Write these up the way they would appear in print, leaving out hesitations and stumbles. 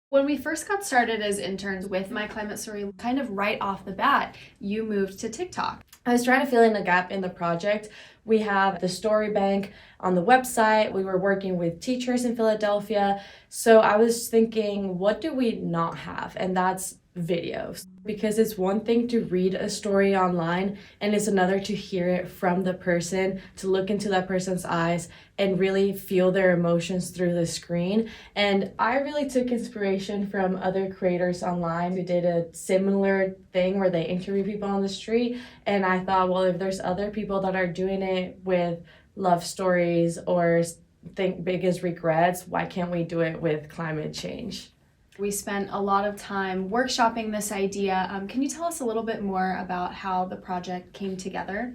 When we first got started as interns with My Climate Story, kind of right off the bat, you moved to TikTok. I was trying to fill in a gap in the project. We have the story bank on the website. We were working with teachers in Philadelphia. So I was thinking, what do we not have? And that's videos. Because it's one thing to read a story online, and it's another to hear it from the person, to look into that person's eyes and really feel their emotions through the screen. And I really took inspiration from other creators online who did a similar thing where they interview people on the street. And I thought, well, if there's other people that are doing it with love stories or think biggest regrets, why can't we do it with climate change? We spent a lot of time workshopping this idea. Can you tell us a little bit more about how the project came together?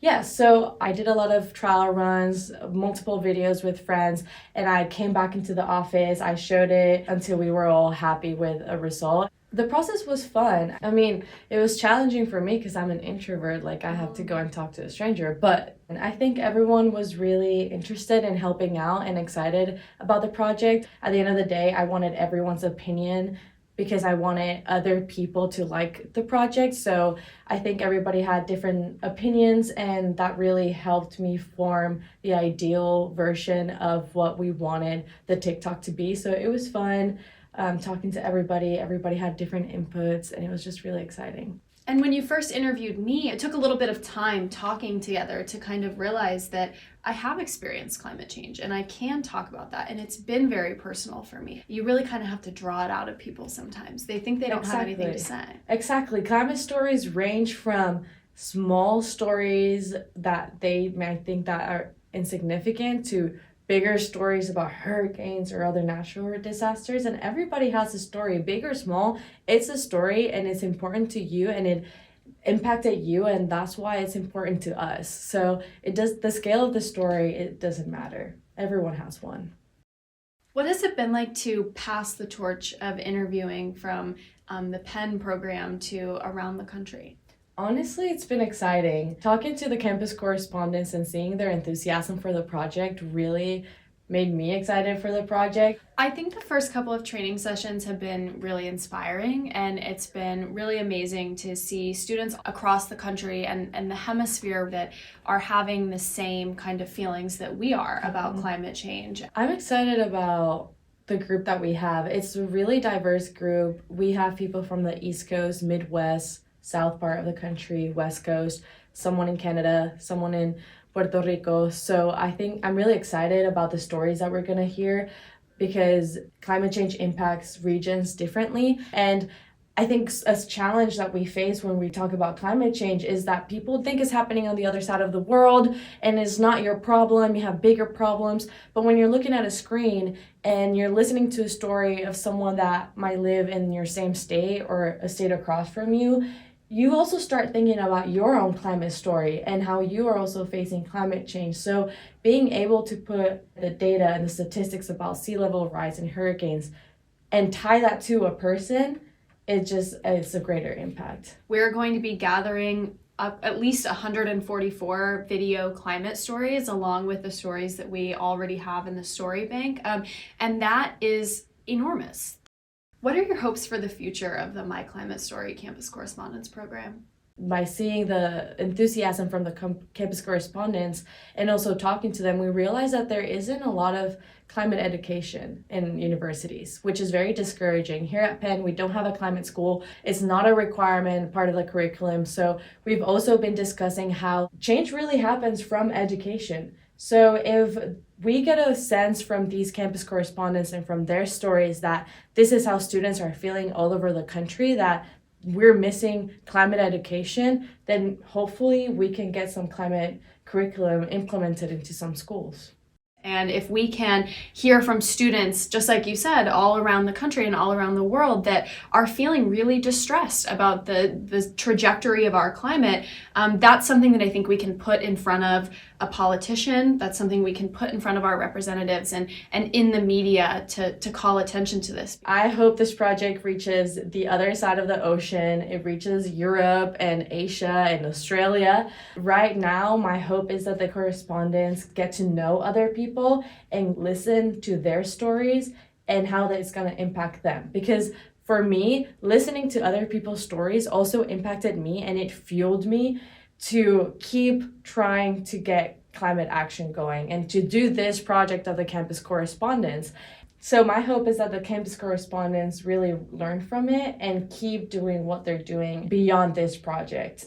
Yeah, so I did a lot of trial runs, multiple videos with friends, and I came back into the office. I showed it until we were all happy with a result. The process was fun. I mean, it was challenging for me because I'm an introvert, like I have to go and talk to a stranger, but I think everyone was really interested in helping out and excited about the project. At the end of the day, I wanted everyone's opinion because I wanted other people to like the project. So I think everybody had different opinions, and that really helped me form the ideal version of what we wanted the TikTok to be. So it was fun talking to everybody. Everybody had different inputs, and it was just really exciting. And when you first interviewed me, it took a little bit of time talking together to kind of realize that I have experienced climate change and I can talk about that. And it's been very personal for me. You really kind of have to draw it out of people sometimes. They think they don't have anything to say. Exactly. Climate stories range from small stories that they might think that are insignificant to bigger stories about hurricanes or other natural disasters, and everybody has a story, big or small. It's a story and it's important to you, and it impacted you, and that's why it's important to us. So it does, the scale of the story, it doesn't matter. Everyone has one. What has it been like to pass the torch of interviewing from the Penn program to around the country? Honestly, it's been exciting. Talking to the campus correspondents and seeing their enthusiasm for the project really made me excited for the project. I think the first couple of training sessions have been really inspiring, and it's been really amazing to see students across the country and the hemisphere that are having the same kind of feelings that we are about climate change. I'm excited about the group that we have. It's a really diverse group. We have people from the East Coast, Midwest, South part of the country, West Coast, someone in Canada, someone in Puerto Rico. So I think I'm really excited about the stories that we're gonna hear because climate change impacts regions differently. And I think a challenge that we face when we talk about climate change is that people think it's happening on the other side of the world and it's not your problem. You have bigger problems. But when you're looking at a screen and you're listening to a story of someone that might live in your same state or a state across from you, you also start thinking about your own climate story and how you are also facing climate change. So being able to put the data and the statistics about sea level rise and hurricanes and tie that to a person, it's a greater impact. We're going to be gathering up at least 144 video climate stories along with the stories that we already have in the story bank. And that is enormous. What are your hopes for the future of the My Climate Story Campus Correspondence program? By seeing the enthusiasm from the campus correspondents and also talking to them, we realized that there isn't a lot of climate education in universities, which is very discouraging. Here at Penn, we don't have a climate school. It's not a requirement, part of the curriculum. So we've also been discussing how change really happens from education. So if we get a sense from these campus correspondents and from their stories that this is how students are feeling all over the country, that we're missing climate education, then hopefully we can get some climate curriculum implemented into some schools. And if we can hear from students, just like you said, all around the country and all around the world that are feeling really distressed about the trajectory of our climate, that's something that I think we can put in front of a politician. That's something we can put in front of our representatives and in the media to call attention to this. I hope this project reaches the other side of the ocean. It reaches Europe and Asia and Australia. Right now, my hope is that the correspondents get to know other people and listen to their stories and how that is going to impact them. Because for me, listening to other people's stories also impacted me, and it fueled me to keep trying to get climate action going and to do this project of the Campus Correspondents. So my hope is that the Campus Correspondents really learn from it and keep doing what they're doing beyond this project.